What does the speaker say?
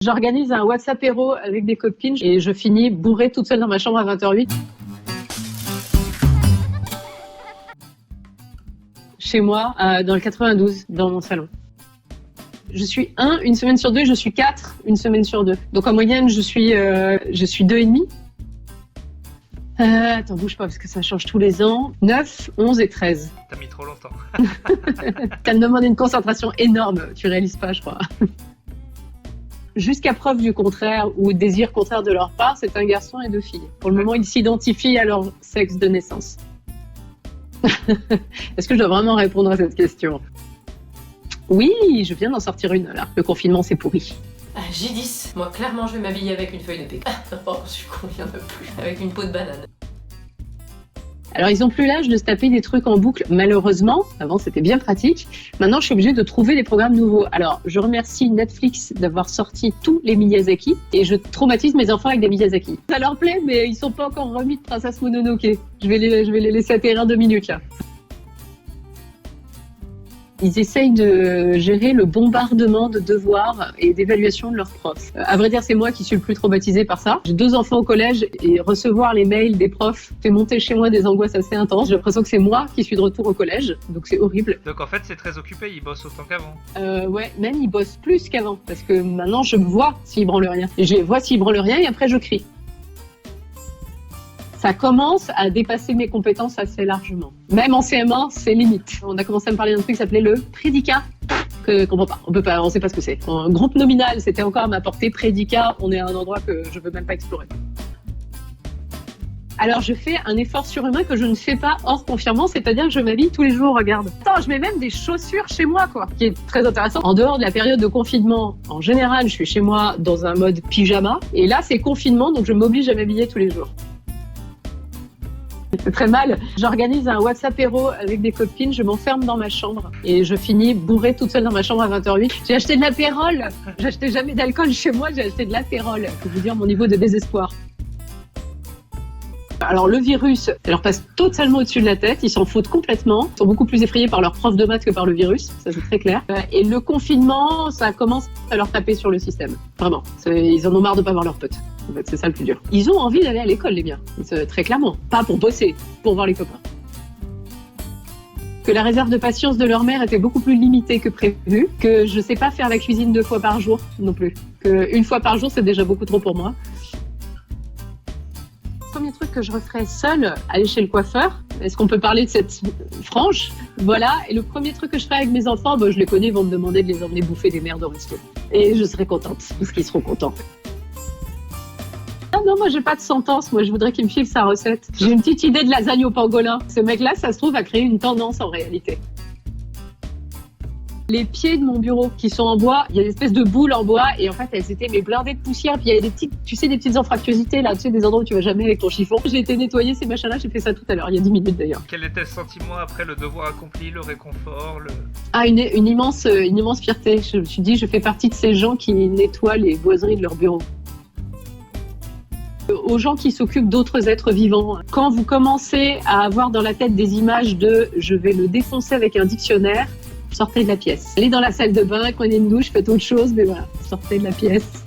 J'organise un WhatsAppéro avec des copines et je finis bourrée toute seule dans ma chambre à 20h08. Chez moi, dans le 92, dans mon salon. Je suis 1 une semaine sur 2, je suis 4 une semaine sur 2. Donc en moyenne, je suis 2,5. Attends, bouge pas parce que ça change tous les ans. 9, 11 et 13. T'as mis trop longtemps. Ça me demande une concentration énorme, tu réalises pas, je crois. Jusqu'à preuve du contraire ou désir contraire de leur part, c'est un garçon et 2 filles. Pour le moment, ils s'identifient à leur sexe de naissance. Est-ce que je dois vraiment répondre à cette question? Oui, je viens d'en sortir une là. Le confinement, c'est pourri. J10. Moi, clairement, je vais m'habiller avec une feuille de PQ. Oh, je suis con, il y en a plus. Avec une peau de banane. Alors, ils ont plus l'âge de se taper des trucs en boucle, malheureusement. Avant, c'était bien pratique. Maintenant, je suis obligée de trouver des programmes nouveaux. Alors, je remercie Netflix d'avoir sorti tous les Miyazaki et je traumatise mes enfants avec des Miyazaki. Ça leur plaît, mais ils sont pas encore remis de Princesse Mononoke. Je vais les laisser atterrir 2 minutes, là. Ils essayent de gérer le bombardement de devoirs et d'évaluation de leurs profs. À vrai dire, c'est moi qui suis le plus traumatisée par ça. J'ai 2 enfants au collège et recevoir les mails des profs fait monter chez moi des angoisses assez intenses. J'ai l'impression que c'est moi qui suis de retour au collège, donc c'est horrible. Donc en fait, c'est très occupé, ils bossent autant qu'avant. Ouais, même ils bossent plus qu'avant, parce que maintenant je vois s'ils branlent rien. Je les vois s'ils branlent rien et après je crie. Ça commence à dépasser mes compétences assez largement. Même en CM1, c'est limite. On a commencé à me parler d'un truc qui s'appelait le prédicat, que comprend pas. On sait pas ce que c'est. Un groupe nominal, c'était encore à ma portée. Prédicat, on est à un endroit que je veux même pas explorer. Alors je fais un effort surhumain que je ne fais pas hors confinement, c'est-à-dire que je m'habille tous les jours, regarde. Attends, je mets même des chaussures chez moi, quoi, qui est très intéressant. En dehors de la période de confinement, en général, je suis chez moi dans un mode pyjama. Et là, c'est confinement, donc je m'oblige à m'habiller tous les jours. C'est très mal. J'organise un WhatsAppéro avec des copines, je m'enferme dans ma chambre et je finis bourrée toute seule dans ma chambre à 20h08. J'ai acheté de l'apérole. J'achetais jamais d'alcool chez moi, j'ai acheté de l'apérole. Faut vous dire mon niveau de désespoir. Alors le virus, ça leur passe totalement au-dessus de la tête, ils s'en foutent complètement. Ils sont beaucoup plus effrayés par leur prof de maths que par le virus, ça c'est très clair. Et le confinement, ça commence à leur taper sur le système. Vraiment, ils en ont marre de pas voir leurs potes. En fait, c'est ça le plus dur. Ils ont envie d'aller à l'école, les miens, très clairement. Pas pour bosser, pour voir les copains. Que la réserve de patience de leur mère était beaucoup plus limitée que prévu, que je sais pas faire la cuisine 2 fois par jour non plus, que 1 fois par jour c'est déjà beaucoup trop pour moi. Premier truc que je referais seule, aller chez le coiffeur. Est-ce qu'on peut parler de cette frange? Voilà. Et le premier truc que je ferai avec mes enfants, je les connais, ils vont me demander de les emmener bouffer des merdes au resto. Et je serai contente, parce qu'ils seront contents. Ah non, moi j'ai pas de sentence, moi je voudrais qu'il me file sa recette. J'ai une petite idée de lasagne au pangolin. Ce mec-là, ça se trouve, a créé une tendance en réalité. Les pieds de mon bureau qui sont en bois, il y a des espèces de boules en bois et en fait elles étaient blindées de poussière. Puis il y avait des petites, des petites anfractuosités là, des endroits où tu vas jamais avec ton chiffon. J'ai été nettoyer ces machins-là, j'ai fait ça tout à l'heure, il y a 10 minutes d'ailleurs. Quel était le sentiment après le devoir accompli, le réconfort, une immense fierté. Je me suis dit, je fais partie de ces gens qui nettoient les boiseries de leur bureau. Aux gens qui s'occupent d'autres êtres vivants, quand vous commencez à avoir dans la tête des images de « je vais le défoncer avec un dictionnaire », sortez de la pièce. Allez dans la salle de bain, prenez une douche, faites autre chose, mais voilà, sortez de la pièce.